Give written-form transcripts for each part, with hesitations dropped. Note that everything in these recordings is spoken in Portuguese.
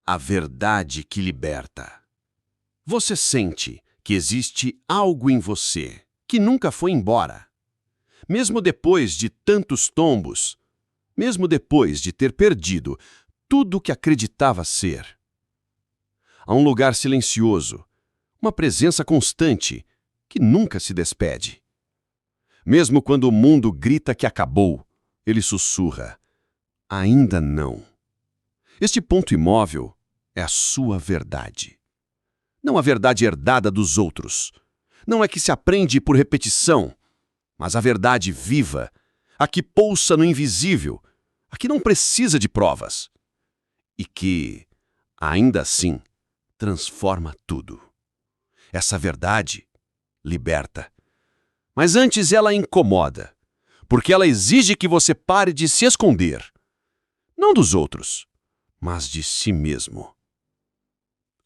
A verdade que liberta. Você sente que existe algo em você que nunca foi embora. Mesmo depois de tantos tombos, mesmo depois de ter perdido tudo o que acreditava ser. Há um lugar silencioso, uma presença constante que nunca se despede. Mesmo quando o mundo grita que acabou, ele sussurra: ainda não. Este ponto imóvel é a sua verdade. Não a verdade herdada dos outros. Não é que se aprende por repetição, mas a verdade viva, a que pulsa no invisível, a que não precisa de provas. E que, ainda assim, transforma tudo. Essa verdade liberta. Mas antes ela incomoda, porque ela exige que você pare de se esconder. Não dos outros, mas de si mesmo.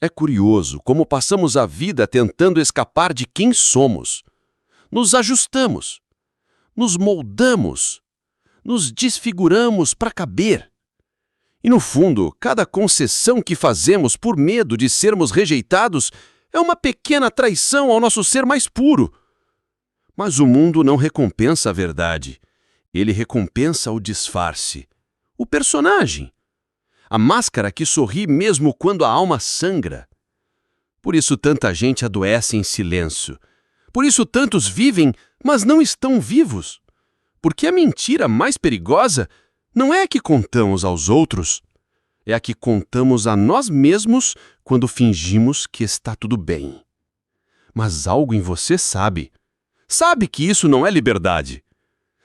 É curioso como passamos a vida tentando escapar de quem somos. Nos ajustamos, nos moldamos, nos desfiguramos para caber. E no fundo, cada concessão que fazemos por medo de sermos rejeitados é uma pequena traição ao nosso ser mais puro. Mas o mundo não recompensa a verdade. Ele recompensa o disfarce, o personagem. A máscara que sorri mesmo quando a alma sangra. Por isso tanta gente adoece em silêncio. Por isso tantos vivem, mas não estão vivos. Porque a mentira mais perigosa não é a que contamos aos outros, é a que contamos a nós mesmos quando fingimos que está tudo bem. Mas algo em você sabe. Sabe que isso não é liberdade.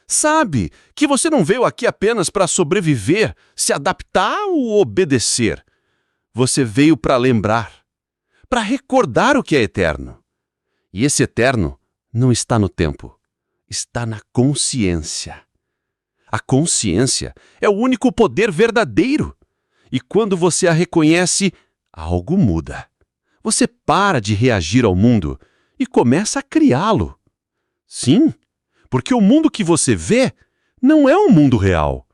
Sabe que você não veio aqui apenas para sobreviver, se adaptar ou obedecer. Você veio para lembrar, para recordar o que é eterno. E esse eterno não está no tempo, está na consciência. A consciência é o único poder verdadeiro. E quando você a reconhece, algo muda. Você para de reagir ao mundo e começa a criá-lo. Sim, porque o mundo que você vê não é um mundo real.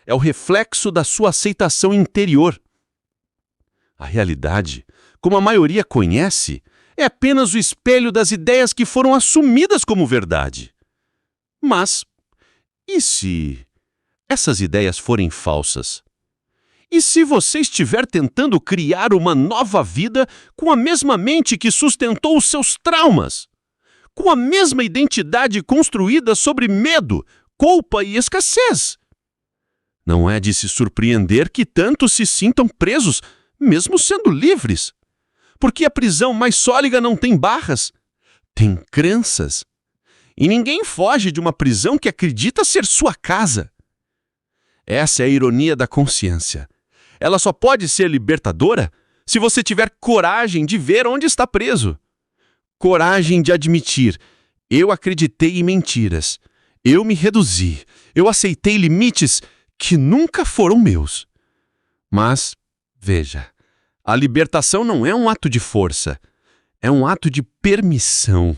É o reflexo da sua aceitação interior. A realidade, como a maioria conhece, é apenas o espelho das ideias que foram assumidas como verdade. Mas, e se essas ideias forem falsas? E se você estiver tentando criar uma nova vida com a mesma mente que sustentou os seus traumas? Com a mesma identidade construída sobre medo, culpa e escassez? Não é de se surpreender que tantos se sintam presos, mesmo sendo livres. Porque a prisão mais sólida não tem barras, tem crenças. E ninguém foge de uma prisão que acredita ser sua casa. Essa é a ironia da consciência. Ela só pode ser libertadora se você tiver coragem de ver onde está preso. Coragem de admitir: eu acreditei em mentiras, eu me reduzi, eu aceitei limites que nunca foram meus. Mas, veja, a libertação não é um ato de força, é um ato de permissão.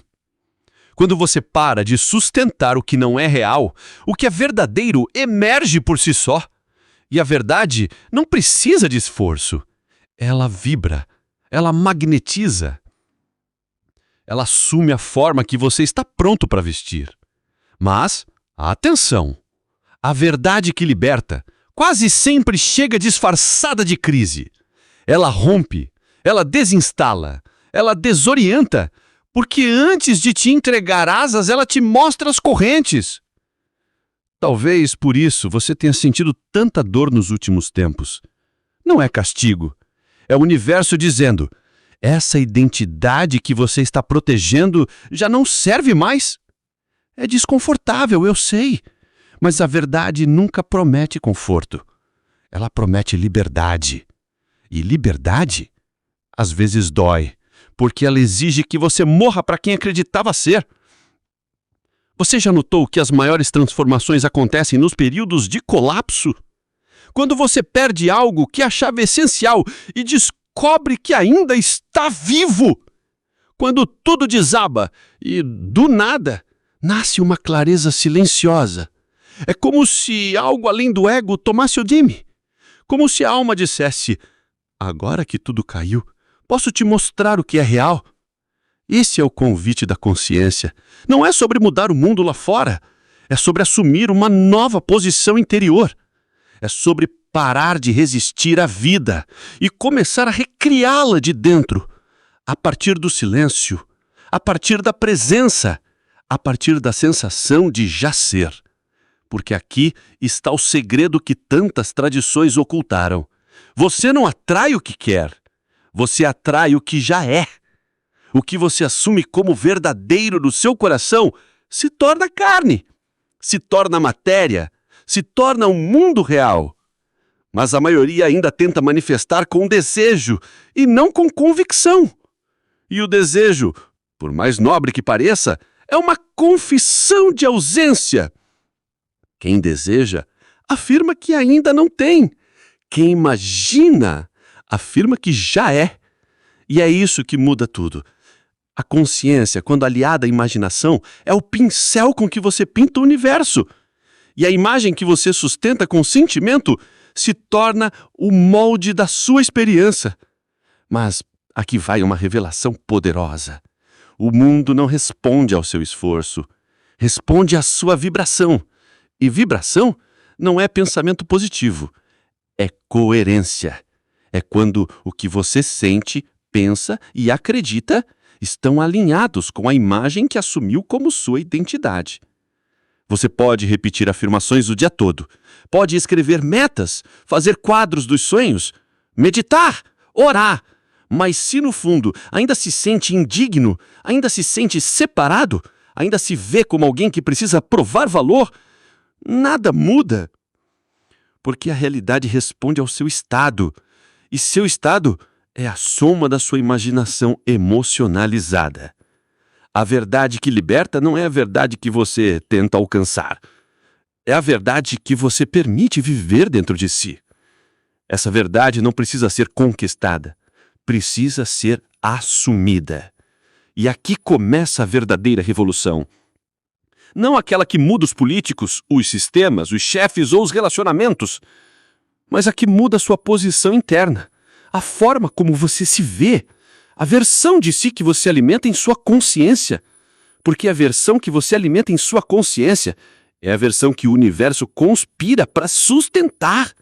Quando você para de sustentar o que não é real, o que é verdadeiro emerge por si só. E a verdade não precisa de esforço. Ela vibra, ela magnetiza. Ela assume a forma que você está pronto para vestir. Mas, atenção! A verdade que liberta quase sempre chega disfarçada de crise. Ela rompe, ela desinstala, ela desorienta, porque antes de te entregar asas, ela te mostra as correntes. Talvez por isso você tenha sentido tanta dor nos últimos tempos. Não é castigo. É o universo dizendo: essa identidade que você está protegendo já não serve mais. É desconfortável, eu sei. Mas a verdade nunca promete conforto. Ela promete liberdade. E liberdade, às vezes dói, porque ela exige que você morra para quem acreditava ser. Você já notou que as maiores transformações acontecem nos períodos de colapso? Quando você perde algo que achava essencial e descobre que ainda está vivo. Quando tudo desaba e, do nada, nasce uma clareza silenciosa. É como se algo além do ego tomasse o dime. Como se a alma dissesse: Agora que tudo caiu, posso te mostrar o que é real. Esse é o convite da consciência. Não é sobre mudar o mundo lá fora. É sobre assumir uma nova posição interior. É sobre parar de resistir à vida e começar a recriá-la de dentro, a partir do silêncio, a partir da presença, a partir da sensação de já ser. Porque aqui está o segredo que tantas tradições ocultaram. Você não atrai o que quer, você atrai o que já é. O que você assume como verdadeiro no seu coração se torna carne, se torna matéria, se torna um mundo real. Mas a maioria ainda tenta manifestar com desejo e não com convicção. E o desejo, por mais nobre que pareça, é uma confissão de ausência. Quem deseja, afirma que ainda não tem. Quem imagina, afirma que já é. E é isso que muda tudo. A consciência, quando aliada à imaginação, é o pincel com que você pinta o universo. E a imagem que você sustenta com sentimento se torna o molde da sua experiência. Mas aqui vai uma revelação poderosa. O mundo não responde ao seu esforço, responde à sua vibração. E vibração não é pensamento positivo, é coerência. É quando o que você sente, pensa e acredita estão alinhados com a imagem que assumiu como sua identidade. Você pode repetir afirmações o dia todo, pode escrever metas, fazer quadros dos sonhos, meditar, orar, mas se no fundo ainda se sente indigno, ainda se sente separado, ainda se vê como alguém que precisa provar valor, nada muda. Porque a realidade responde ao seu estado, e seu estado é a soma da sua imaginação emocionalizada. A verdade que liberta não é a verdade que você tenta alcançar. É a verdade que você permite viver dentro de si. Essa verdade não precisa ser conquistada, precisa ser assumida. E aqui começa a verdadeira revolução. Não aquela que muda os políticos, os sistemas, os chefes ou os relacionamentos, mas a que muda a sua posição interna, a forma como você se vê, a versão de si que você alimenta em sua consciência. Porque a versão que você alimenta em sua consciência é a versão que o universo conspira para sustentar.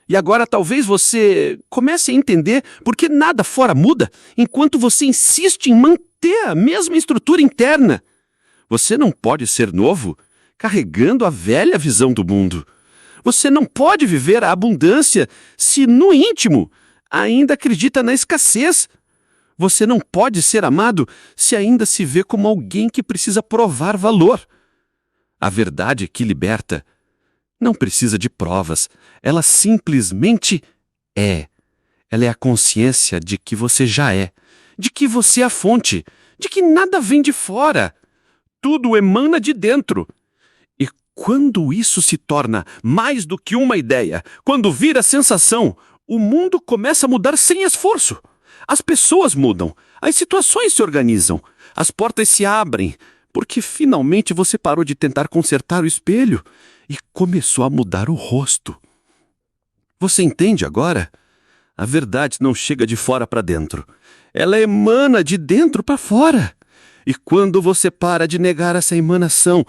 E agora talvez você comece a entender por que nada fora muda enquanto você insiste em manter a mesma estrutura interna. Você não pode ser novo carregando a velha visão do mundo. Você não pode viver a abundância se, no íntimo, ainda acredita na escassez. Você não pode ser amado se ainda se vê como alguém que precisa provar valor. A verdade que liberta não precisa de provas, ela simplesmente é. Ela é a consciência de que você já é, de que você é a fonte, de que nada vem de fora. Tudo emana de dentro. E quando isso se torna mais do que uma ideia, quando vira sensação, o mundo começa a mudar sem esforço. As pessoas mudam, as situações se organizam, as portas se abrem, porque finalmente você parou de tentar consertar o espelho e começou a mudar o rosto. Você entende agora? A verdade não chega de fora para dentro. Ela emana de dentro para fora. E quando você para de negar essa emanação,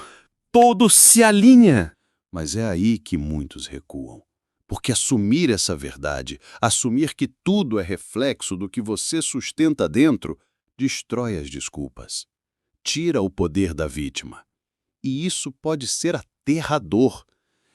todo se alinha. Mas é aí que muitos recuam. Porque assumir essa verdade, assumir que tudo é reflexo do que você sustenta dentro, destrói as desculpas. Tira o poder da vítima. E isso pode ser aterrador.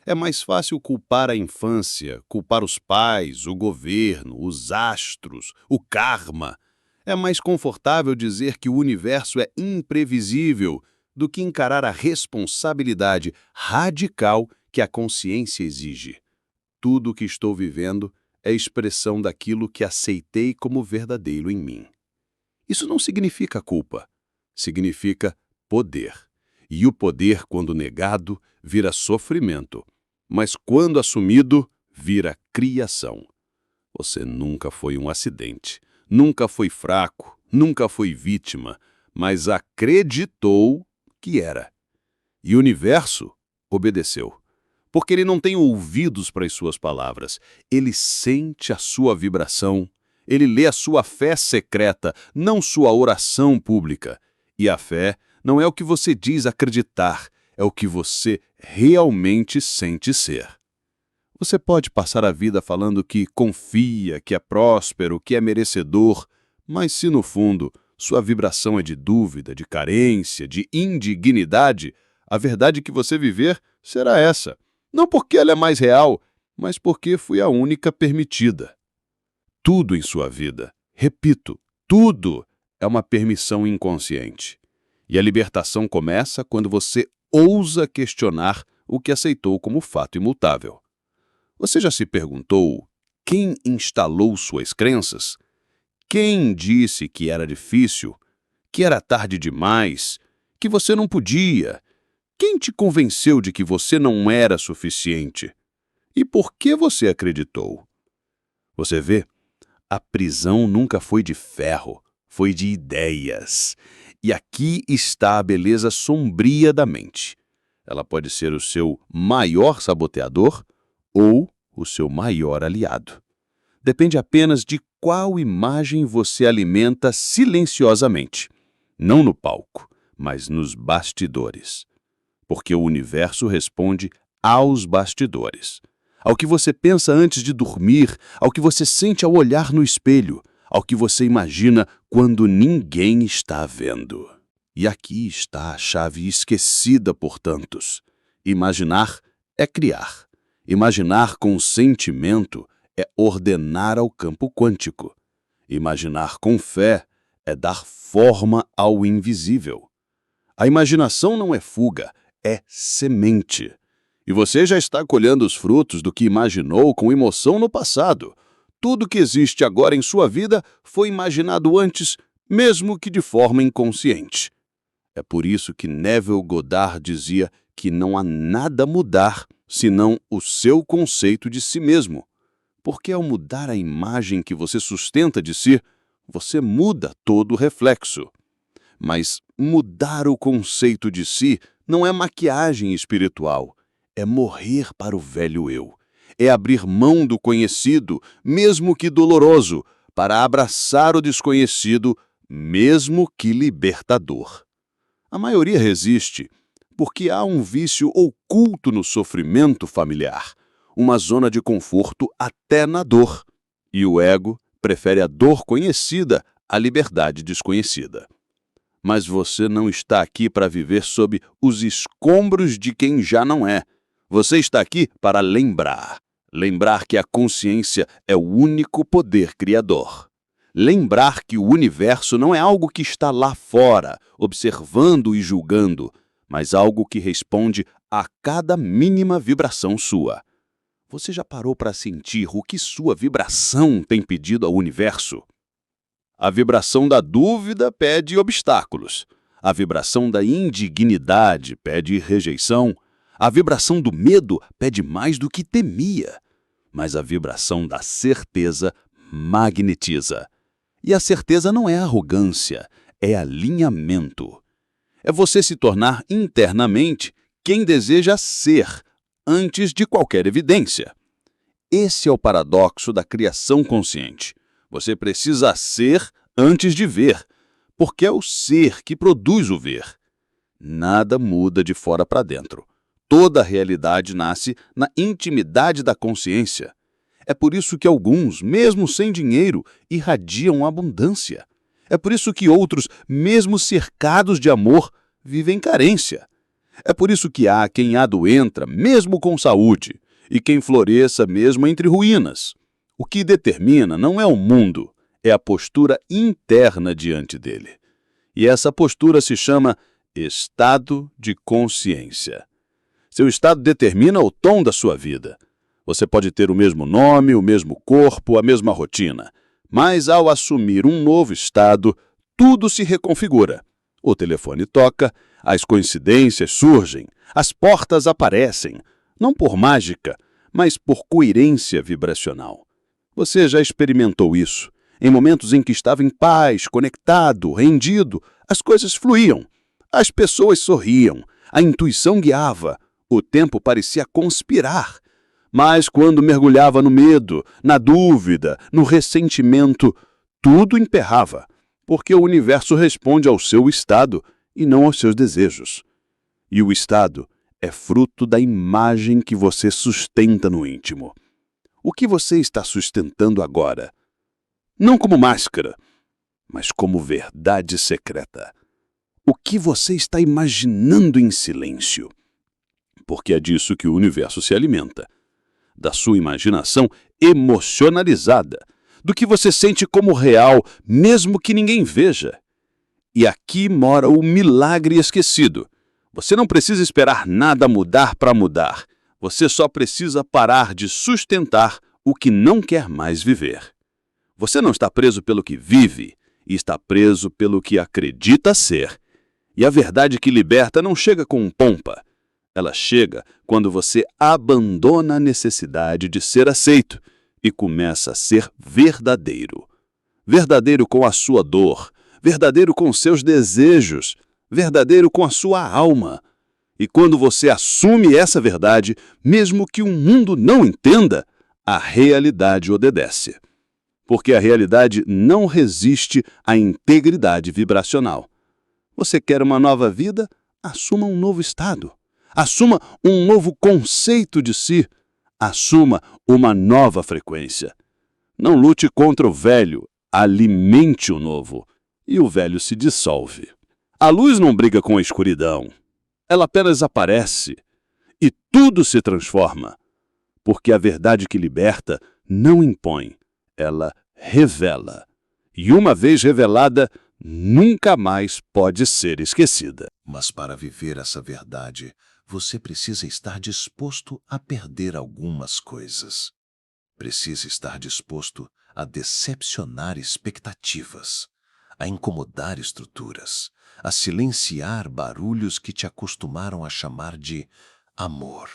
É mais fácil culpar a infância, culpar os pais, o governo, os astros, o karma. É mais confortável dizer que o universo é imprevisível do que encarar a responsabilidade radical que a consciência exige. Tudo o que estou vivendo é expressão daquilo que aceitei como verdadeiro em mim. Isso não significa culpa, significa poder. E o poder, quando negado, vira sofrimento, mas quando assumido, vira criação. Você nunca foi um acidente, nunca foi fraco, nunca foi vítima, mas acreditou que era. E o universo obedeceu. porque ele não tem ouvidos para as suas palavras. Ele sente a sua vibração. Ele lê a sua fé secreta, não sua oração pública. E a fé não é o que você diz acreditar, é o que você realmente sente ser. Você pode passar a vida falando que confia, que é próspero, que é merecedor, mas se no fundo sua vibração é de dúvida, de carência, de indignidade, a verdade que você viver será essa. Não porque ela é mais real, mas porque foi a única permitida. Tudo em sua vida, repito, tudo é uma permissão inconsciente. E a libertação começa quando você ousa questionar o que aceitou como fato imutável. Você já se perguntou quem instalou suas crenças? Quem disse que era difícil, que era tarde demais, que você não podia? Quem te convenceu de que você não era suficiente? E por que você acreditou? Você vê, a prisão nunca foi de ferro, foi de ideias. E aqui está a beleza sombria da mente. Ela pode ser o seu maior saboteador ou o seu maior aliado. Depende apenas de qual imagem você alimenta silenciosamente. Não no palco, mas nos bastidores. Porque o universo responde aos bastidores. Ao que você pensa antes de dormir, ao que você sente ao olhar no espelho, ao que você imagina quando ninguém está vendo. E aqui está a chave esquecida por tantos. Imaginar é criar. Imaginar com sentimento é ordenar ao campo quântico. Imaginar com fé é dar forma ao invisível. A imaginação não é fuga, é semente. E você já está colhendo os frutos do que imaginou com emoção no passado. Tudo que existe agora em sua vida foi imaginado antes, mesmo que de forma inconsciente. É por isso que Neville Goddard dizia que não há nada a mudar senão o seu conceito de si mesmo. Porque ao mudar a imagem que você sustenta de si, você muda todo o reflexo. Mas mudar o conceito de si não é maquiagem espiritual, é morrer para o velho eu. É abrir mão do conhecido, mesmo que doloroso, para abraçar o desconhecido, mesmo que libertador. A maioria resiste porque há um vício oculto no sofrimento familiar, uma zona de conforto até na dor. E o ego prefere a dor conhecida à liberdade desconhecida. Mas você não está aqui para viver sob os escombros de quem já não é. Você está aqui para lembrar. Lembrar que a consciência é o único poder criador. Lembrar que o universo não é algo que está lá fora, observando e julgando, mas algo que responde a cada mínima vibração sua. Você já parou para sentir o que sua vibração tem pedido ao universo? A vibração da dúvida pede obstáculos. A vibração da indignidade pede rejeição. A vibração do medo pede mais do que temia. Mas a vibração da certeza magnetiza. E a certeza não é arrogância, é alinhamento. É você se tornar internamente quem deseja ser, antes de qualquer evidência. Esse é o paradoxo da criação consciente. Você precisa ser antes de ver, porque é o ser que produz o ver. Nada muda de fora para dentro. Toda a realidade nasce na intimidade da consciência. É por isso que alguns, mesmo sem dinheiro, irradiam abundância. É por isso que outros, mesmo cercados de amor, vivem carência. É por isso que há quem adoentra, mesmo com saúde, e quem floresça mesmo entre ruínas. O que determina não é o mundo, é a postura interna diante dele. E essa postura se chama estado de consciência. Seu estado determina o tom da sua vida. Você pode ter o mesmo nome, o mesmo corpo, a mesma rotina. Mas ao assumir um novo estado, tudo se reconfigura. O telefone toca, as coincidências surgem, as portas aparecem, não por mágica, mas por coerência vibracional. Você já experimentou isso? Em momentos em que estava em paz, conectado, rendido, as coisas fluíam, as pessoas sorriam, a intuição guiava, O tempo parecia conspirar. Mas quando mergulhava no medo, na dúvida, no ressentimento, tudo emperrava, porque o universo responde ao seu estado e não aos seus desejos. E o estado é fruto da imagem que você sustenta no íntimo. O que você está sustentando agora? Não como máscara, mas como verdade secreta. O que você está imaginando em silêncio? Porque é disso que o universo se alimenta. Da sua imaginação emocionalizada, do que você sente como real, mesmo que ninguém veja. E aqui mora o milagre esquecido. Você não precisa esperar nada mudar para mudar. Você só precisa parar de sustentar o que não quer mais viver. Você não está preso pelo que vive, e está preso pelo que acredita ser. E a verdade que liberta não chega com pompa. Ela chega quando você abandona a necessidade de ser aceito e começa a ser verdadeiro. Verdadeiro com a sua dor, verdadeiro com seus desejos, verdadeiro com a sua alma. E quando você assume essa verdade, mesmo que o mundo não entenda, a realidade obedece. Porque a realidade não resiste à integridade vibracional. Você quer uma nova vida? Assuma um novo estado. Assuma um novo conceito de si. Assuma uma nova frequência. Não lute contra o velho, alimente o novo. E o velho se dissolve. A luz não briga com a escuridão. Ela apenas aparece. E tudo se transforma. Porque a verdade que liberta não impõe. Ela revela. E uma vez revelada, nunca mais pode ser esquecida. Mas para viver essa verdade, você precisa estar disposto a perder algumas coisas. Precisa estar disposto a decepcionar expectativas, a incomodar estruturas, a silenciar barulhos que te acostumaram a chamar de amor.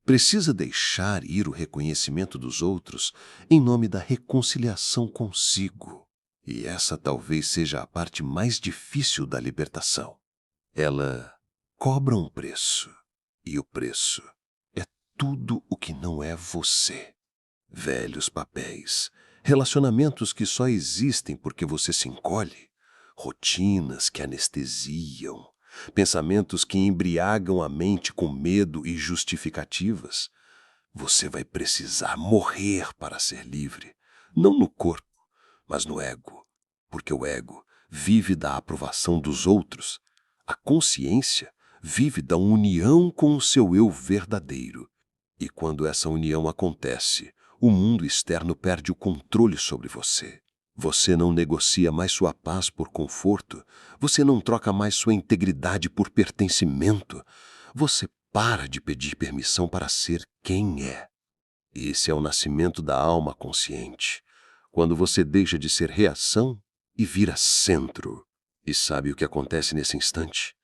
Precisa deixar ir o reconhecimento dos outros em nome da reconciliação consigo. E essa talvez seja a parte mais difícil da libertação. Ela cobra um preço. E o preço é tudo o que não é você. Velhos papéis, relacionamentos que só existem porque você se encolhe, rotinas que anestesiam, pensamentos que embriagam a mente com medo e justificativas. Você vai precisar morrer para ser livre, não no corpo, mas no ego, porque o ego vive da aprovação dos outros. A consciência vive da união com o seu eu verdadeiro. E quando essa união acontece, o mundo externo perde o controle sobre você. Você não negocia mais sua paz por conforto. Você não troca mais sua integridade por pertencimento. Você para de pedir permissão para ser quem é. Esse é o nascimento da alma consciente. Quando você deixa de ser reação e vira centro. E sabe o que acontece nesse instante?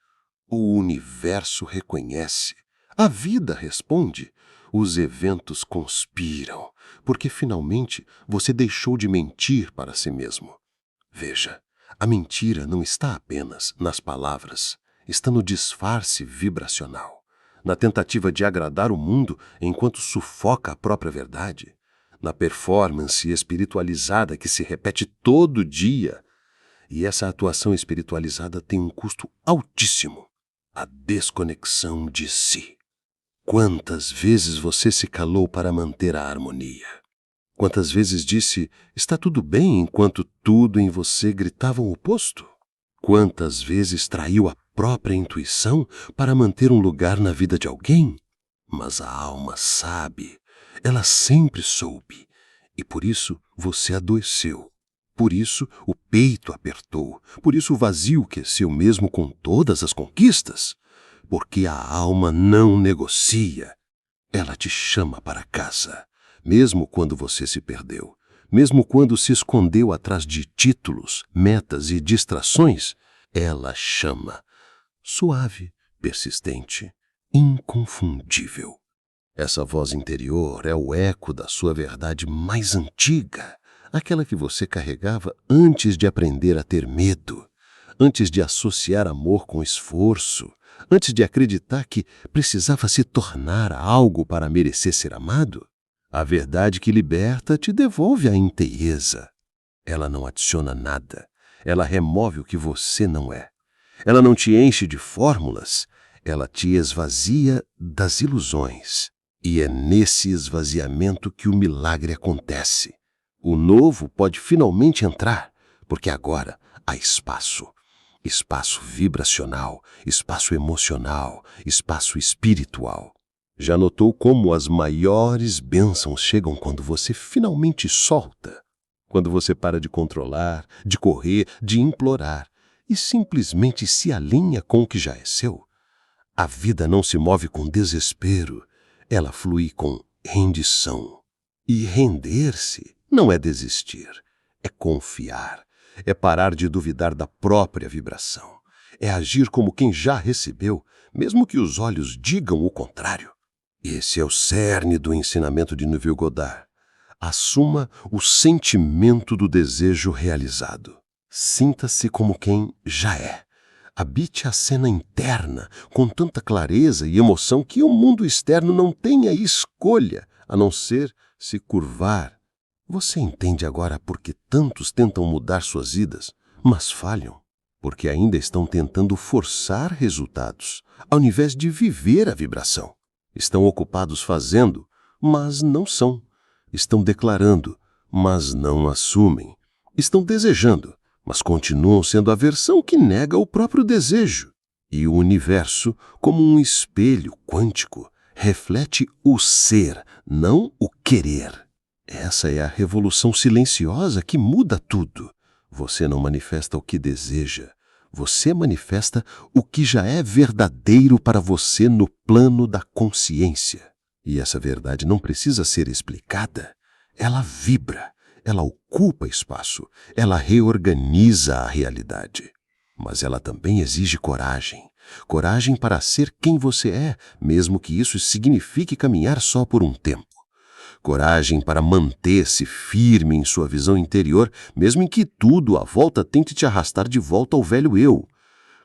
O universo reconhece, a vida responde, os eventos conspiram, porque finalmente você deixou de mentir para si mesmo. Veja, a mentira não está apenas nas palavras, está no disfarce vibracional, na tentativa de agradar o mundo enquanto sufoca a própria verdade, na performance espiritualizada que se repete todo dia. E essa atuação espiritualizada tem um custo altíssimo. A desconexão de si. Quantas vezes você se calou para manter a harmonia? Quantas vezes disse, está tudo bem, enquanto tudo em você gritava o oposto? Quantas vezes traiu a própria intuição para manter um lugar na vida de alguém? Mas a alma sabe, ela sempre soube, e por isso você adoeceu. Por isso o peito apertou, por isso o vazio aqueceu mesmo com todas as conquistas. Porque a alma não negocia. Ela te chama para casa, mesmo quando você se perdeu, mesmo quando se escondeu atrás de títulos, metas e distrações. Ela chama, suave, persistente, inconfundível. Essa voz interior é o eco da sua verdade mais antiga, aquela que você carregava antes de aprender a ter medo, antes de associar amor com esforço, antes de acreditar que precisava se tornar algo para merecer ser amado. A verdade que liberta te devolve a inteireza. Ela não adiciona nada. Ela remove o que você não é. Ela não te enche de fórmulas. Ela te esvazia das ilusões. E é nesse esvaziamento que o milagre acontece. O novo pode finalmente entrar, porque agora há espaço. Espaço vibracional, espaço emocional, espaço espiritual. Já notou como as maiores bênçãos chegam quando você finalmente solta? Quando você para de controlar, de correr, de implorar e simplesmente se alinha com o que já é seu? A vida não se move com desespero, ela flui com rendição. E render-se não é desistir, é confiar, é parar de duvidar da própria vibração, é agir como quem já recebeu, mesmo que os olhos digam o contrário. Esse é o cerne do ensinamento de Neville Goddard. Assuma o sentimento do desejo realizado. Sinta-se como quem já é. Habite a cena interna com tanta clareza e emoção que o mundo externo não tenha escolha a não ser se curvar. Você entende agora por que tantos tentam mudar suas vidas, mas falham? Porque ainda estão tentando forçar resultados, ao invés de viver a vibração. Estão ocupados fazendo, mas não são. Estão declarando, mas não assumem. Estão desejando, mas continuam sendo a versão que nega o próprio desejo. E o universo, como um espelho quântico, reflete o ser, não o querer. Essa é a revolução silenciosa que muda tudo. Você não manifesta o que deseja. Você manifesta o que já é verdadeiro para você no plano da consciência. E essa verdade não precisa ser explicada. Ela vibra, ela ocupa espaço, ela reorganiza a realidade. Mas ela também exige coragem. Coragem para ser quem você é, mesmo que isso signifique caminhar só por um tempo. Coragem para manter-se firme em sua visão interior, mesmo em que tudo à volta tente te arrastar de volta ao velho eu.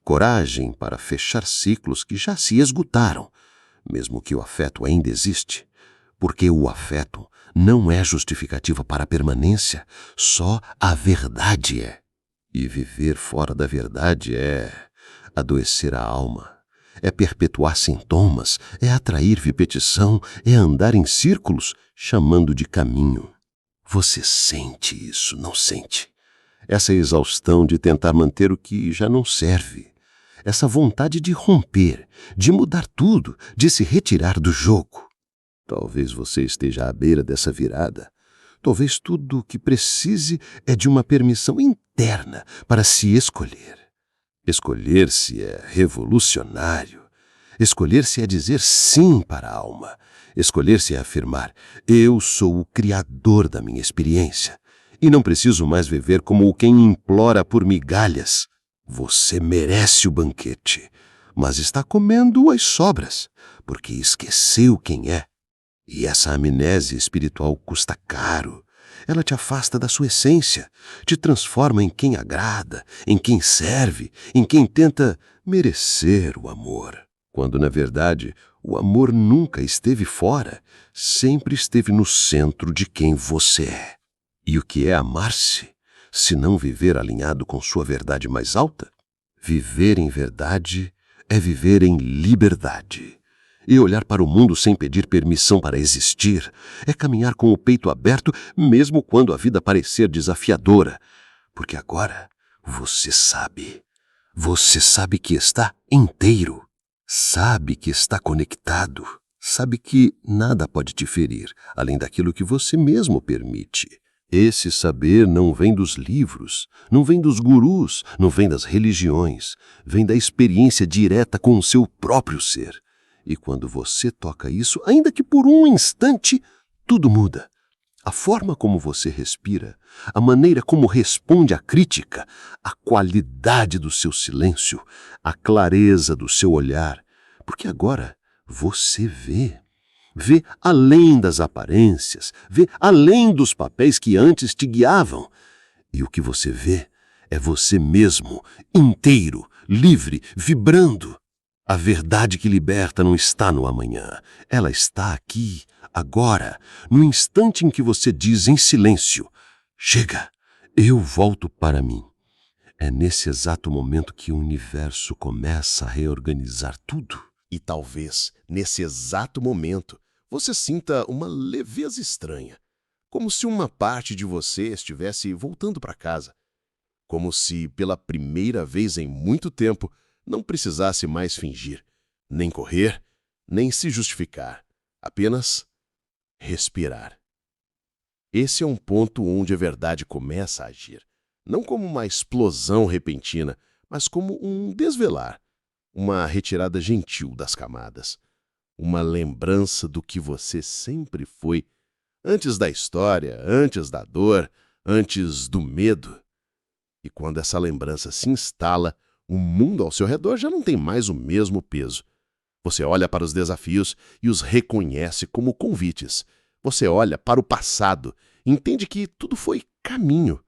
Coragem para fechar ciclos que já se esgotaram, mesmo que o afeto ainda existe. Porque o afeto não é justificativa para a permanência, só a verdade é. E viver fora da verdade é adoecer a alma. É perpetuar sintomas, é atrair repetição, é andar em círculos, chamando de caminho. Você sente isso, não sente? Essa exaustão de tentar manter o que já não serve. Essa vontade de romper, de mudar tudo, de se retirar do jogo. Talvez você esteja à beira dessa virada. Talvez tudo o que precise é de uma permissão interna para se escolher. Escolher-se é revolucionário. Escolher-se é dizer sim para a alma. Escolher-se é afirmar: eu sou o criador da minha experiência e não preciso mais viver como quem implora por migalhas. Você merece o banquete, mas está comendo as sobras, porque esqueceu quem é. E essa amnésia espiritual custa caro. Ela te afasta da sua essência, te transforma em quem agrada, em quem serve, em quem tenta merecer o amor. Quando, na verdade, o amor nunca esteve fora, sempre esteve no centro de quem você é. E o que é amar-se, se não viver alinhado com sua verdade mais alta? Viver em verdade é viver em liberdade. E olhar para o mundo sem pedir permissão para existir é caminhar com o peito aberto, mesmo quando a vida parecer desafiadora. Porque agora você sabe. Você sabe que está inteiro. Sabe que está conectado. Sabe que nada pode te ferir, além daquilo que você mesmo permite. Esse saber não vem dos livros, não vem dos gurus, não vem das religiões. Vem da experiência direta com o seu próprio ser. E quando você toca isso, ainda que por um instante, tudo muda. A forma como você respira, a maneira como responde à crítica, a qualidade do seu silêncio, a clareza do seu olhar. Porque agora você vê. Vê além das aparências, vê além dos papéis que antes te guiavam. E o que você vê É você mesmo, inteiro, livre, vibrando. A verdade que liberta não está no amanhã. Ela está aqui, agora, no instante em que você diz em silêncio: chega, eu volto para mim. É nesse exato momento que o universo começa a reorganizar tudo. E talvez, nesse exato momento, você sinta uma leveza estranha, como se uma parte de você estivesse voltando para casa, como se, pela primeira vez em muito tempo, não precisasse mais fingir, nem correr, nem se justificar, apenas respirar. Esse é um ponto onde a verdade começa a agir, não como uma explosão repentina, mas como um desvelar, uma retirada gentil das camadas, uma lembrança do que você sempre foi, antes da história, antes da dor, antes do medo. E quando essa lembrança se instala, o mundo ao seu redor já não tem mais o mesmo peso. Você olha para os desafios e os reconhece como convites. Você olha para o passado, entende que tudo foi caminho.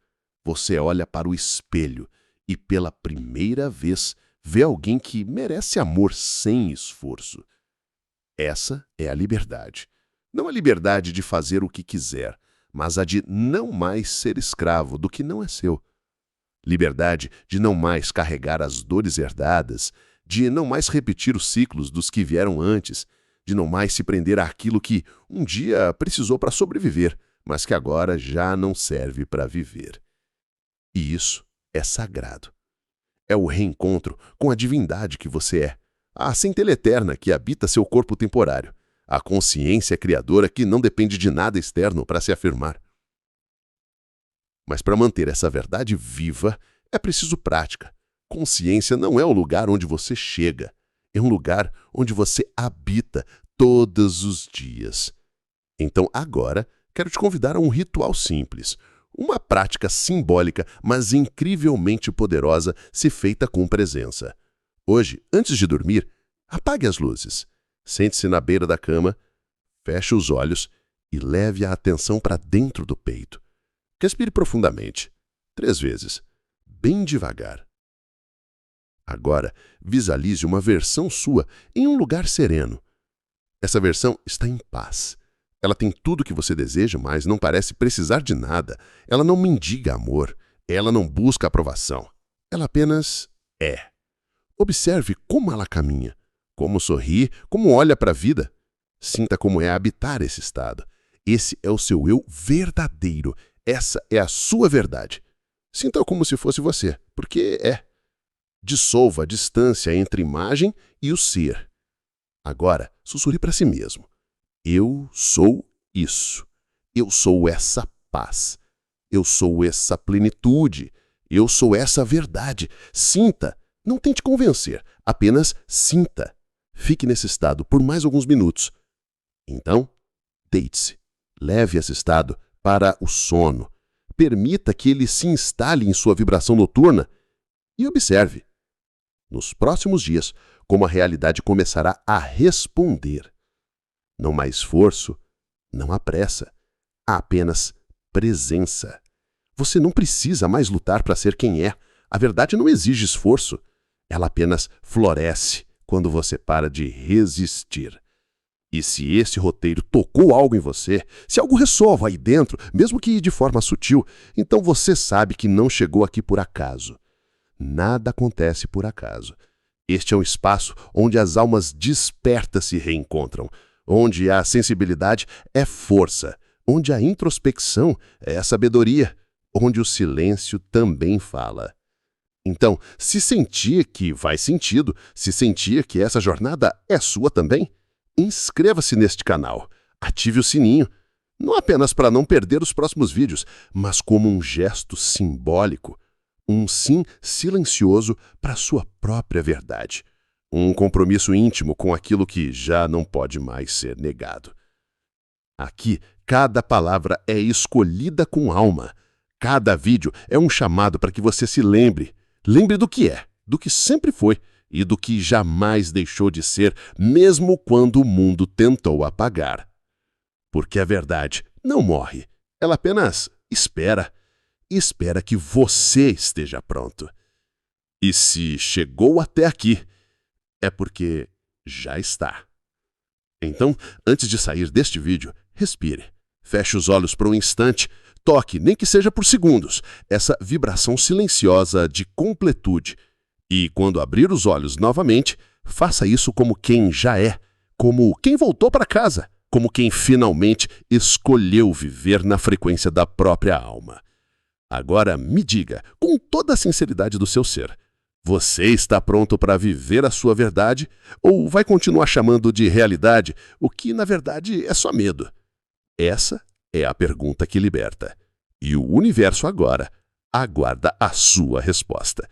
Você olha para o espelho e, pela primeira vez, vê alguém que merece amor sem esforço. Essa é a liberdade. Não a liberdade de fazer o que quiser, mas a de não mais ser escravo do que não é seu. Liberdade de não mais carregar as dores herdadas, de não mais repetir os ciclos dos que vieram antes, de não mais se prender àquilo que um dia precisou para sobreviver, mas que agora já não serve para viver. E isso é sagrado. É o reencontro com a divindade que você é, a centelha eterna que habita seu corpo temporário, a consciência criadora que não depende de nada externo para se afirmar. Mas para manter essa verdade viva, é preciso prática. Consciência não é o lugar onde você chega, é um lugar onde você habita todos os dias. Então agora, quero te convidar a um ritual simples, uma prática simbólica, mas incrivelmente poderosa se feita com presença. Hoje, antes de dormir, apague as luzes, sente-se na beira da cama, feche os olhos e leve a atenção para dentro do peito. Respire profundamente, 3 vezes, bem devagar. Agora, visualize uma versão sua em um lugar sereno. Essa versão está em paz. Ela tem tudo o que você deseja, mas não parece precisar de nada. Ela não mendiga amor. Ela não busca aprovação. Ela apenas é. Observe como ela caminha, como sorri, como olha para a vida. Sinta como é habitar esse estado. Esse é o seu eu verdadeiro. Essa é a sua verdade. Sinta como se fosse você, porque é. Dissolva a distância entre a imagem e o ser. Agora, sussurre para si mesmo. Eu sou isso. Eu sou essa paz. Eu sou essa plenitude. Eu sou essa verdade. Sinta. Não tente convencer. Apenas sinta. Fique nesse estado por mais alguns minutos. Então, deite-se. Leve esse estado para o sono. Permita que ele se instale em sua vibração noturna e observe. Nos próximos dias, como a realidade começará a responder. Não há esforço, não há pressa, há apenas presença. Você não precisa mais lutar para ser quem é. A verdade não exige esforço. Ela apenas floresce quando você para de resistir. E se esse roteiro tocou algo em você, se algo ressoa aí dentro, mesmo que de forma sutil, então você sabe que não chegou aqui por acaso. Nada acontece por acaso. Este é um espaço onde as almas despertas se reencontram, onde a sensibilidade é força, onde a introspecção é a sabedoria, onde o silêncio também fala. Então, se sentir que faz sentido, se sentir que essa jornada é sua também, inscreva-se neste canal, ative o sininho, não apenas para não perder os próximos vídeos, mas como um gesto simbólico, um sim silencioso para a sua própria verdade. Um compromisso íntimo com aquilo que já não pode mais ser negado. Aqui, cada palavra é escolhida com alma. Cada vídeo é um chamado para que você se lembre. Lembre do que é, do que sempre foi e do que jamais deixou de ser, mesmo quando o mundo tentou apagar. Porque a verdade não morre, ela apenas espera. e espera que você esteja pronto. E se chegou até aqui, é porque já está. Então, antes de sair deste vídeo, respire. Feche os olhos por um instante, toque, nem que seja por segundos, essa vibração silenciosa de completude. E quando abrir os olhos novamente, faça isso como quem já é, como quem voltou para casa, como quem finalmente escolheu viver na frequência da própria alma. Agora me diga, com toda a sinceridade do seu ser, você está pronto para viver a sua verdade ou vai continuar chamando de realidade o que, na verdade, é só medo? Essa é a pergunta que liberta. E o universo agora aguarda a sua resposta.